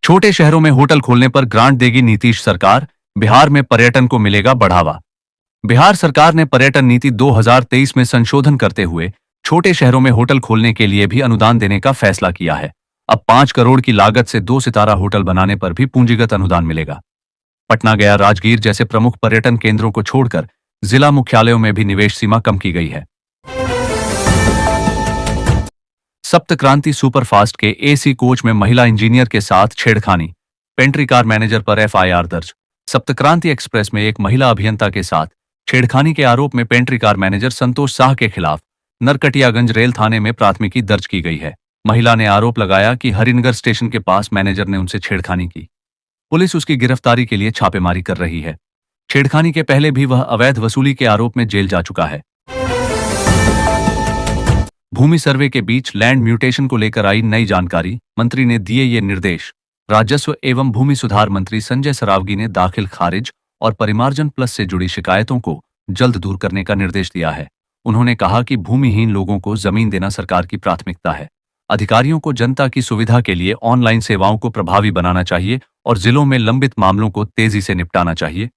छोटे शहरों में होटल खोलने पर ग्रांट देगी नीतीश सरकार, बिहार में पर्यटन को मिलेगा बढ़ावा। बिहार सरकार ने पर्यटन नीति 2023 में संशोधन करते हुए छोटे शहरों में होटल खोलने के लिए भी अनुदान देने का फैसला किया है। अब 5 करोड़ की लागत से 2 सितारा होटल बनाने पर भी पूंजीगत अनुदान मिलेगा। पटना, गया, राजगीर जैसे प्रमुख पर्यटन केंद्रों को छोड़कर जिला मुख्यालयों में भी निवेश सीमा कम की गई है। सप्त क्रांति सुपरफास्ट के एसी कोच में महिला इंजीनियर के साथ छेड़खानी, पेंट्री कार मैनेजर पर एफआईआर दर्ज। सप्त क्रांति एक्सप्रेस में एक महिला अभियंता के साथ छेड़खानी के आरोप में पेंट्री कार मैनेजर संतोष शाह के खिलाफ नरकटियागंज रेल थाने में प्राथमिकी दर्ज की गई है। महिला ने आरोप लगाया कि हरिनगर स्टेशन के पास मैनेजर ने उनसे छेड़खानी की। पुलिस उसकी गिरफ्तारी के लिए छापेमारी कर रही है। छेड़खानी के पहले भी वह अवैध वसूली के आरोप में जेल जा चुका है। भूमि सर्वे के बीच लैंड म्यूटेशन को लेकर आई नई जानकारी, मंत्री ने दिए ये निर्देश। राजस्व एवं भूमि सुधार मंत्री संजय सरावगी ने दाखिल, खारिज और परिमार्जन प्लस से जुड़ी शिकायतों को जल्द दूर करने का निर्देश दिया है। उन्होंने कहा कि भूमिहीन लोगों को जमीन देना सरकार की प्राथमिकता है। अधिकारियों को जनता की सुविधा के लिए ऑनलाइन सेवाओं को प्रभावी बनाना चाहिए और जिलों में लंबित मामलों को तेजी से निपटाना चाहिए।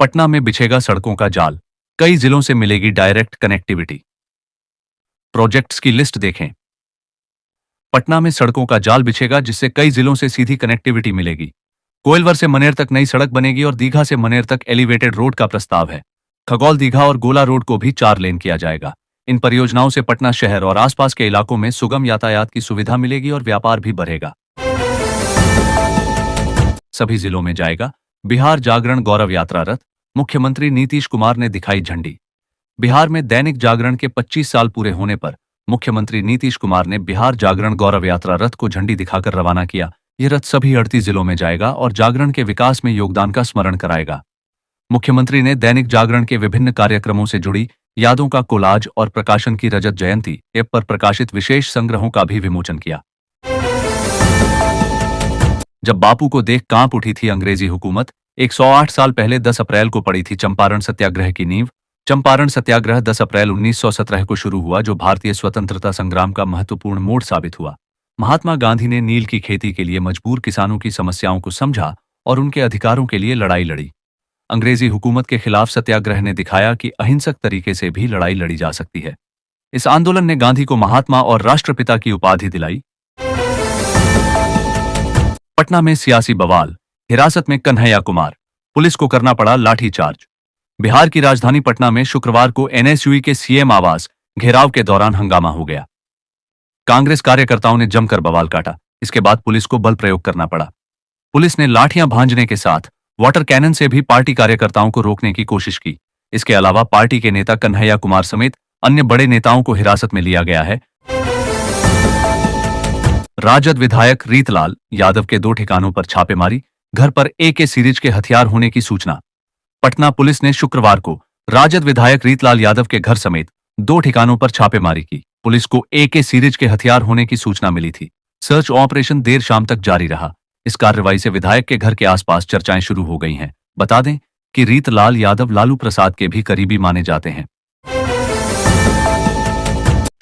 पटना में बिछेगा सड़कों का जाल, कई जिलों से मिलेगी डायरेक्ट कनेक्टिविटी। प्रोजेक्ट्स की लिस्ट देखें। पटना में सड़कों का जाल बिछेगा, जिससे कई जिलों से सीधी कनेक्टिविटी मिलेगी। कोइलवर से मनेर तक नई सड़क बनेगी और दीघा से मनेर तक एलिवेटेड रोड का प्रस्ताव है। खगौल, दीघा और गोला रोड को भी 4 लेन किया जाएगा। इन परियोजनाओं से पटना शहर और आसपास के इलाकों में सुगम यातायात की सुविधा मिलेगी और व्यापार भी बढ़ेगा। सभी जिलों में जाएगा बिहार जागरण गौरव यात्रा रथ, मुख्यमंत्री नीतीश कुमार ने दिखाई झंडी। बिहार में दैनिक जागरण के 25 साल पूरे होने पर मुख्यमंत्री नीतीश कुमार ने बिहार जागरण गौरव यात्रा रथ को झंडी दिखाकर रवाना किया। यह रथ सभी 38 जिलों में जाएगा और जागरण के विकास में योगदान का स्मरण कराएगा। मुख्यमंत्री ने दैनिक जागरण के विभिन्न कार्यक्रमों से जुड़ी यादों का कोलाज और प्रकाशन की रजत जयंती ऐप पर प्रकाशित विशेष संग्रहों का भी विमोचन किया। जब बापू को देख कांप उठी थी अंग्रेजी हुकूमत, 108 साल पहले 10 अप्रैल को पड़ी थी चंपारण सत्याग्रह की नींव। चंपारण सत्याग्रह 10 अप्रैल 1917 को शुरू हुआ, जो भारतीय स्वतंत्रता संग्राम का महत्वपूर्ण मोड़ साबित हुआ। महात्मा गांधी ने नील की खेती के लिए मजबूर किसानों की समस्याओं को समझा और उनके अधिकारों के लिए लड़ाई लड़ी। अंग्रेजी हुकूमत के खिलाफ सत्याग्रह ने दिखाया कि अहिंसक तरीके से भी लड़ाई लड़ी जा सकती है। इस आंदोलन ने गांधी को महात्मा और राष्ट्रपिता की उपाधि दिलाई। पटना में सियासी बवाल, हिरासत में कन्हैया कुमार, पुलिस को करना पड़ा लाठीचार्ज। बिहार की राजधानी पटना में शुक्रवार को एनएसयूई के सीएम आवास घेराव के दौरान हंगामा हो गया। कांग्रेस कार्यकर्ताओं ने जमकर बवाल काटा। इसके बाद पुलिस को बल प्रयोग करना पड़ा। पुलिस ने लाठियां भांजने के साथ वाटर कैनन से भी पार्टी कार्यकर्ताओं को रोकने की कोशिश की। इसके अलावा पार्टी के नेता कन्हैया कुमार समेत अन्य बड़े नेताओं को हिरासत में लिया गया है। राजद विधायक रीतलाल यादव के 2 ठिकानों पर छापेमारी, घर पर AK सीरीज के हथियार होने की सूचना। पटना पुलिस ने शुक्रवार को राजद विधायक रीतलाल यादव के घर समेत 2 ठिकानों पर छापेमारी की। पुलिस को AK सीरीज के हथियार होने की सूचना मिली थी। सर्च ऑपरेशन देर शाम तक जारी रहा। इस कार्रवाई से विधायक के घर के आसपास चर्चाएं शुरू हो गई हैं। बता दें कि रीतलाल यादव लालू प्रसाद के भी करीबी माने जाते हैं।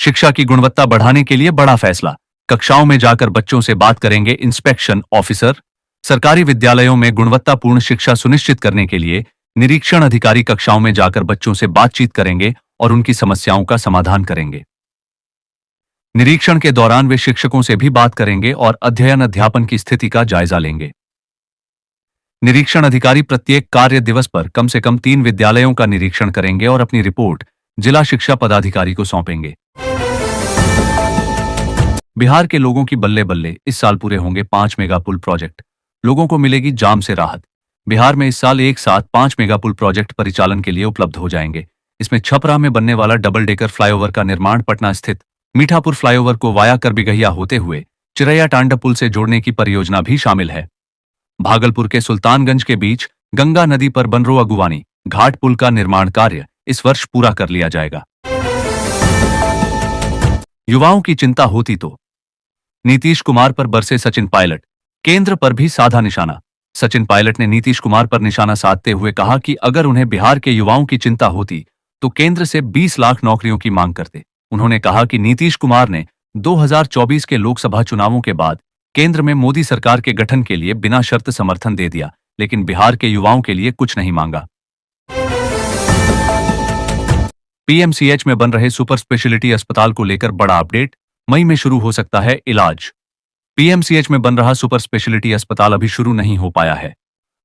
शिक्षा की गुणवत्ता बढ़ाने के लिए बड़ा फैसला, कक्षाओं में जाकर बच्चों से बात करेंगे इंस्पेक्शन ऑफिसर। सरकारी विद्यालयों में गुणवत्तापूर्ण शिक्षा सुनिश्चित करने के लिए निरीक्षण अधिकारी कक्षाओं में जाकर बच्चों से बातचीत करेंगे और उनकी समस्याओं का समाधान करेंगे। निरीक्षण के दौरान वे शिक्षकों से भी बात करेंगे और अध्ययन अध्यापन की स्थिति का जायजा लेंगे। निरीक्षण अधिकारी प्रत्येक कार्य दिवस पर कम से कम 3 विद्यालयों का निरीक्षण करेंगे और अपनी रिपोर्ट जिला शिक्षा पदाधिकारी को सौंपेंगे। बिहार के लोगों की बल्ले बल्ले, इस साल पूरे होंगे 5 मेगा पुल प्रोजेक्ट। लोगों को मिलेगी जाम से राहत। बिहार में इस साल एक साथ 5 मेगा पुल प्रोजेक्ट परिचालन के लिए उपलब्ध हो जाएंगे। इसमें छपरा में बनने वाला डबल डेकर फ्लाईओवर का निर्माण, पटना स्थित मीठापुर फ्लाईओवर को वाया करबिगहिया होते हुए चिरैया टांडा पुल से जोड़ने की परियोजना भी शामिल है। भागलपुर के सुल्तानगंज के बीच गंगा नदी पर बनरो अगुवानी घाट पुल का निर्माण कार्य इस वर्ष पूरा कर लिया जाएगा। युवाओं की चिंता होती तो नीतीश कुमार पर बरसे सचिन पायलट, केंद्र पर भी साधा निशाना। सचिन पायलट ने नीतीश कुमार पर निशाना साधते हुए कहा कि अगर उन्हें बिहार के युवाओं की चिंता होती तो केंद्र से 20 लाख नौकरियों की मांग करते। उन्होंने कहा कि नीतीश कुमार ने 2024 के लोकसभा चुनावों के बाद केंद्र में मोदी सरकार के गठन के लिए बिना शर्त समर्थन दे दिया, लेकिन बिहार के युवाओं के लिए कुछ नहीं मांगा। पीएमसीएच में बन रहे सुपर स्पेशलिटी अस्पताल को लेकर बड़ा अपडेट, मई में शुरू हो सकता है इलाज। पीएमसीएच में बन रहा सुपर स्पेशलिटी अस्पताल अभी शुरू नहीं हो पाया है।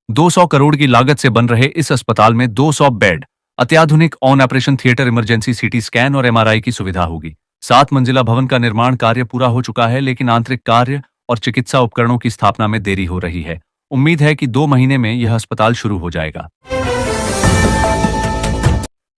200 करोड़ की लागत से बन रहे इस अस्पताल में 200 बेड, अत्याधुनिक on operation theatre, emergency CT scan और एमआरआई की सुविधा होगी। 7 मंजिला भवन का निर्माण कार्य पूरा हो चुका है, लेकिन आंतरिक कार्य और चिकित्सा उपकरणों की स्थापना में देरी हो रही है। उम्मीद है कि 2 महीने में यह अस्पताल शुरू हो जाएगा।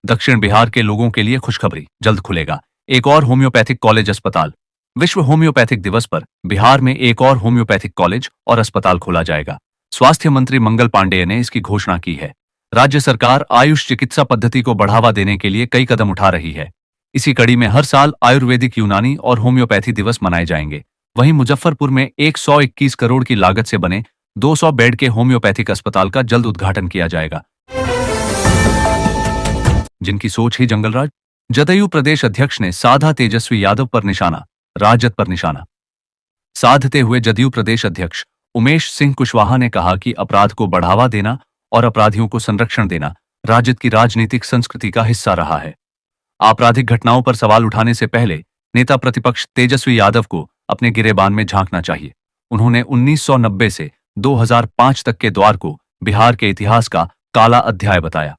दक्षिण बिहार के लोगों के लिए खुशखबरी, जल्द खुलेगा एक और होम्योपैथिक कॉलेज अस्पताल। विश्व होम्योपैथिक दिवस पर बिहार में एक और होम्योपैथिक कॉलेज और अस्पताल खोला जाएगा। स्वास्थ्य मंत्री मंगल पांडेय ने इसकी घोषणा की है। राज्य सरकार आयुष चिकित्सा पद्धति को बढ़ावा देने के लिए कई कदम उठा रही है। इसी कड़ी में हर साल आयुर्वेदिक, यूनानी और होम्योपैथी दिवस मनाए जाएंगे। वहीं मुजफ्फरपुर में 121 करोड़ की लागत से बने 200 बेड के होम्योपैथिक अस्पताल का जल्द उद्घाटन किया जाएगा। जिनकी सोच ही जंगलराज, जदयू प्रदेश अध्यक्ष ने साधा तेजस्वी यादव पर निशाना, राजद पर निशाना साधते हुए जदयू प्रदेश अध्यक्ष उमेश सिंह कुशवाहा ने कहा कि अपराध को बढ़ावा देना और अपराधियों को संरक्षण देना राजद की राजनीतिक संस्कृति का हिस्सा रहा है। आपराधिक घटनाओं पर सवाल उठाने से पहले नेता प्रतिपक्ष तेजस्वी यादव को अपने गिरेबान में झांकना चाहिए। उन्होंने 1990 से 2005 तक के दौर को बिहार के इतिहास का काला अध्याय बताया।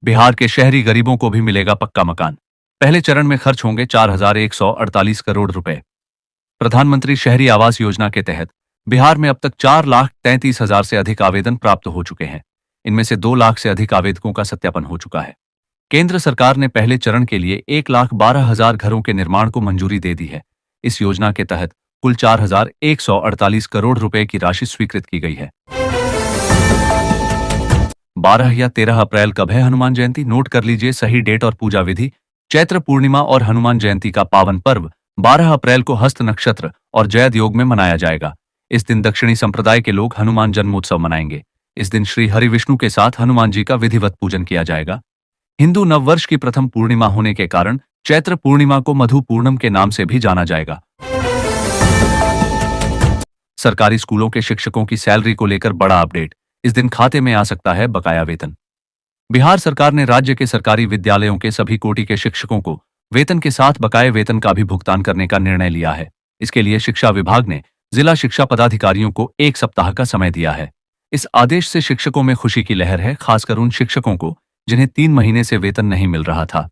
बिहार के शहरी गरीबों को भी मिलेगा पक्का मकान। पहले चरण में खर्च होंगे 4,148 करोड़ रुपए। प्रधानमंत्री शहरी आवास योजना के तहत बिहार में अब तक 4,33,000 से अधिक आवेदन प्राप्त हो चुके हैं। इनमें से 2 लाख से अधिक आवेदकों का सत्यापन हो चुका है। केंद्र सरकार ने पहले चरण के लिए 1,12,000 घरों के निर्माण को मंजूरी दे दी है। इस योजना के तहत कुल 4,148 करोड़ रुपए की राशि स्वीकृत की गई है। 12 या 13 अप्रैल कब है हनुमान जयंती? नोट कर लीजिए सही डेट और पूजा विधि। चैत्र पूर्णिमा और हनुमान जयंती का पावन पर्व 12 अप्रैल को हस्त नक्षत्र और जयद योग में मनाया जाएगा। इस दिन दक्षिणी संप्रदाय के लोग हनुमान जन्मोत्सव मनाएंगे। इस दिन श्री हरि विष्णु के साथ हनुमान जी का विधिवत पूजन किया जाएगा। हिंदू नववर्ष की प्रथम पूर्णिमा होने के कारण चैत्र पूर्णिमा को मधु पूर्णम के नाम से भी जाना जाएगा। सरकारी स्कूलों के शिक्षकों की सैलरी को लेकर बड़ा अपडेट, इस दिन खाते में आ सकता है बकाया वेतन। बिहार सरकार ने राज्य के सरकारी विद्यालयों के सभी कोटि के शिक्षकों को वेतन के साथ बकाये वेतन का भी भुगतान करने का निर्णय लिया है। इसके लिए शिक्षा विभाग ने जिला शिक्षा पदाधिकारियों को 1 सप्ताह का समय दिया है। इस आदेश से शिक्षकों में खुशी की लहर है, खासकर उन शिक्षकों को जिन्हें 3 महीने से वेतन नहीं मिल रहा था।